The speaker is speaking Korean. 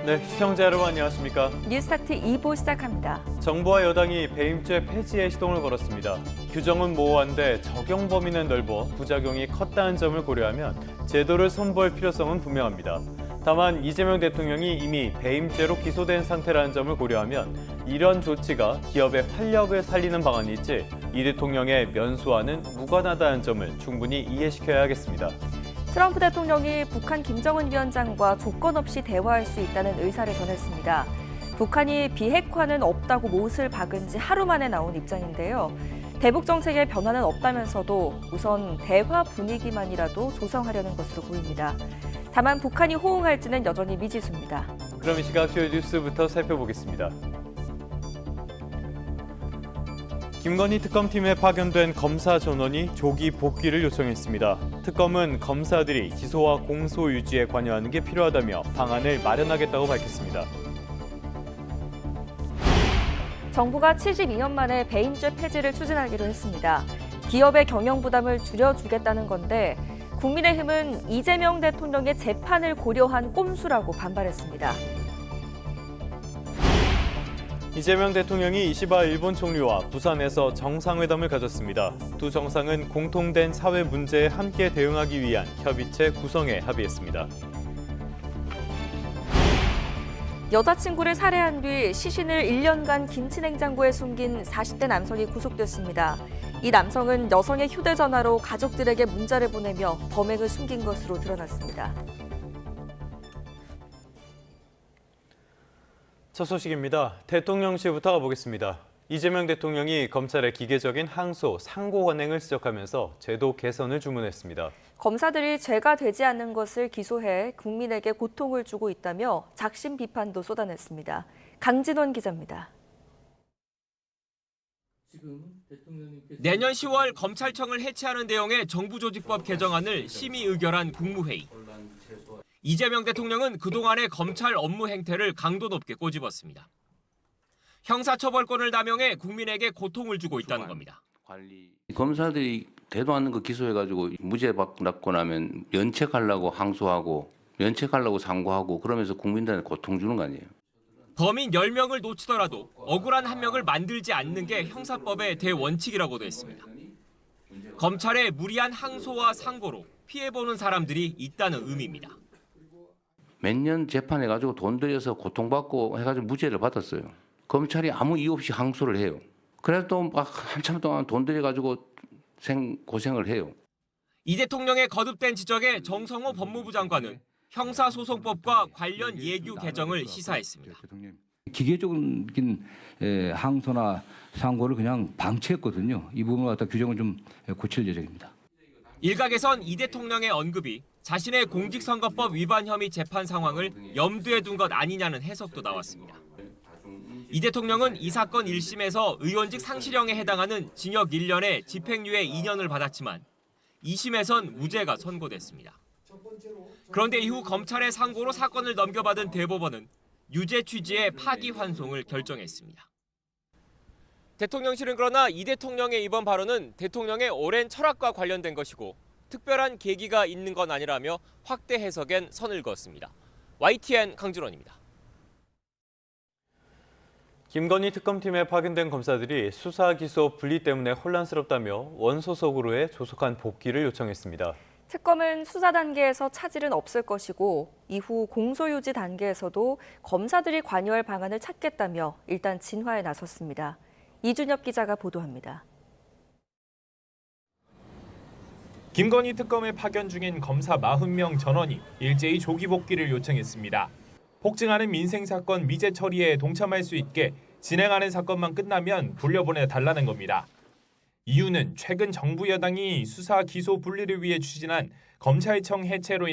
네, 시청자 여러분 안녕하십니까? 뉴스타트 2부 시작합니다. 정부와 여당이 배임죄 폐지에 시동을 걸었습니다. 규정은 모호한데 적용 범위는 넓어 부작용이 컸다는 점을 고려하면 제도를 손볼 필요성은 분명합니다. 다만 이재명 대통령이 이미 배임죄로 기소된 상태라는 점을 고려하면 이런 조치가 기업의 활력을 살리는 방안이지 이 대통령의 면소와는 무관하다는 점을 충분히 이해시켜야 하겠습니다. 트럼프 대통령이 북한 김정은 위원장과 조건 없이 대화할 수 있다는 의사를 전했습니다. 북한이 비핵화는 없다고 못을 박은 지 하루 만에 나온 입장인데요. 대북 정책에 변화는 없다면서도 우선 대화 분위기만이라도 조성하려는 것으로 보입니다. 다만 북한이 호응할지는 여전히 미지수입니다. 그럼 이 시각 주요 뉴스부터 살펴보겠습니다. 김건희 특검팀에 파견된 검사 전원이 조기 복귀를 요청했습니다. 특검은 검사들이 기소와 공소 유지에 관여하는 게 필요하다며 방안을 마련하겠다고 밝혔습니다. 정부가 72년 만에 배임죄 폐지를 추진하기로 했습니다. 기업의 경영 부담을 줄여주겠다는 건데 국민의힘은 이재명 대통령의 재판을 고려한 꼼수라고 반발했습니다. 이재명 대통령이 이시바 일본 총리와 부산에서 정상회담을 가졌습니다. 두 정상은 공통된 사회 문제에 함께 대응하기 위한 협의체 구성에 합의했습니다. 여자친구를 살해한 뒤 시신을 1년간 김치냉장고에 숨긴 40대 남성이 구속됐습니다. 이 남성은 여성의 휴대전화로 가족들에게 문자를 보내며 범행을 숨긴 것으로 드러났습니다. 첫 소식입니다. 대통령실부터 가보겠습니다. 이재명 대통령이 검찰의 기계적인 항소, 상고 관행을 지적하면서 제도 개선을 주문했습니다. 검사들이 죄가 되지 않는 것을 기소해 국민에게 고통을 주고 있다며 작심 비판도 쏟아냈습니다. 강진원 기자입니다. 내년 10월 검찰청을 해체하는 내용의 정부조직법 개정안을 심의 의결한 국무회의. 이재명 대통령은 그동안의 검찰 업무 행태를 강도 높게 꼬집었습니다. 형사처벌권을 남용해 국민에게 고통을 주고 있다는 겁니다. 검사들이 대도 않는 거 기소해가지고 무죄 받고 나면 면책하려고 항소하고 면책하려고 상고하고 그러면서 국민들한테 고통 주는 거 아니에요. 범인 10명을 놓치더라도 억울한 한 명을 만들지 않는 게 형사법의 대원칙이라고도 했습니다. 검찰의 무리한 항소와 상고로 피해보는 사람들이 있다는 의미입니다. 몇 년 재판해가지고 돈 들여서 고통받고 해가지고 무죄를 받았어요. 검찰이 아무 이유 없이 항소를 해요. 그래서 또 막 한참 동안 돈 들여가지고 고생을 해요. 이 대통령의 거듭된 지적에 정성호 법무부 장관은 형사소송법과 관련 예규 개정을 시사했습니다. 기계적인 항소나 상고를 그냥 방치했거든요. 이 부분을 갖다 규정을 좀 고칠 예정입니다. 일각에선 이 대통령의 언급이 자신의 공직선거법 위반 혐의 재판 상황을 염두에 둔 것 아니냐는 해석도 나왔습니다. 이 대통령은 이 사건 1심에서 의원직 상실형에 해당하는 징역 1년에 집행유예 2년을 받았지만 2심에선 무죄가 선고됐습니다. 그런데 이후 검찰의 상고로 사건을 넘겨받은 대법원은 유죄 취지의 파기환송을 결정했습니다. 대통령실은 그러나 이 대통령의 이번 발언은 대통령의 오랜 철학과 관련된 것이고 특별한 계기가 있는 건 아니라며 확대 해석엔 선을 그었습니다. YTN 강준원입니다. 김건희 특검팀에 파견된 검사들이 수사 기소 분리 때문에 혼란스럽다며 원소속으로의 조속한 복귀를 요청했습니다. 특검은 수사 단계에서 차질은 없을 것이고 이후 공소유지 단계에서도 검사들이 관여할 방안을 찾겠다며 일단 진화에 나섰습니다. 이준엽 기자가 보도합니다. 김건희 특검에 파견 중인 검사 40명 전원이 일제히 조기 복귀를 요청했습니다. 폭증하는 민생사건 미제 처리에 동참할 수 있게 진행하는 사건만 끝나면 돌려보내달라는 겁니다. 이유는 최근 정부 여당이 수사 기소 분리를 위해 추진한 검찰청 해체로 인한